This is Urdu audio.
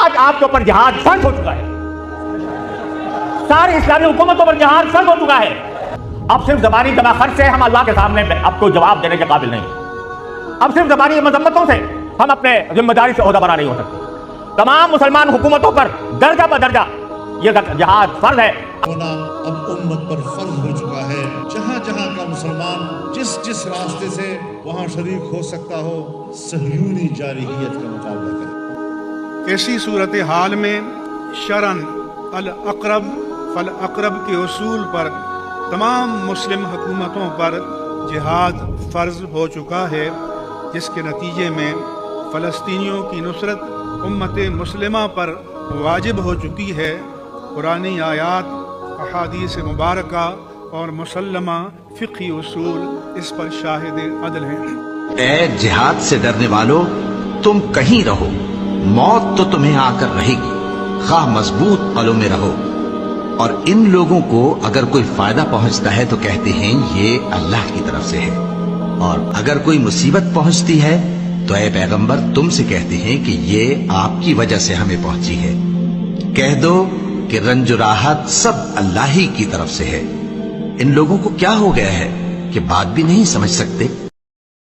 آج آپ کے اوپر جہاد فرض ہو چکا ہے، ساری اسلامی حکومتوں پر جہاد فرض ہو چکا ہے. اب صرف زبانی جمع خرچ سے ہم اللہ کے سامنے اب کو جواب دینے کے قابل نہیں. اب صرف زبانی مذمتوں سے ہم اپنے ذمہ داری سے عہدہ برا نہیں ہو سکتے. تمام مسلمان حکومتوں پر درجہ بدرجہ یہ جہاد فرض ہے. ہونا اب امت پر فرض ہو چکا ہے. جہاں جہاں کا مسلمان جس راستے سے وہاں شریک ہو سکتا ہو صہیونی جارحیت کا مقابلہ کرے. ایسی صورتحال میں شرعاً الاقرب فالاقرب کے اصول پر تمام مسلم حکومتوں پر جہاد فرض ہو چکا ہے، جس کے نتیجے میں فلسطینیوں کی نصرت امت مسلمہ پر واجب ہو چکی ہے. قرآنی آیات، احادیث مبارکہ اور مسلمہ فقہی اصول اس پر شاہد عدل ہیں. اے جہاد سے ڈرنے والو، تم کہیں رہو، موت تو تمہیں آ کر رہے گی، خواہ مضبوط قلعوں میں رہو. اور ان لوگوں کو اگر کوئی فائدہ پہنچتا ہے تو کہتے ہیں یہ اللہ کی طرف سے ہے، اور اگر کوئی مصیبت پہنچتی ہے تو اے پیغمبر تم سے کہتے ہیں کہ یہ آپ کی وجہ سے ہمیں پہنچی ہے. کہہ دو کہ رنج و راحت سب اللہ ہی کی طرف سے ہے. ان لوگوں کو کیا ہو گیا ہے کہ بات بھی نہیں سمجھ سکتے؟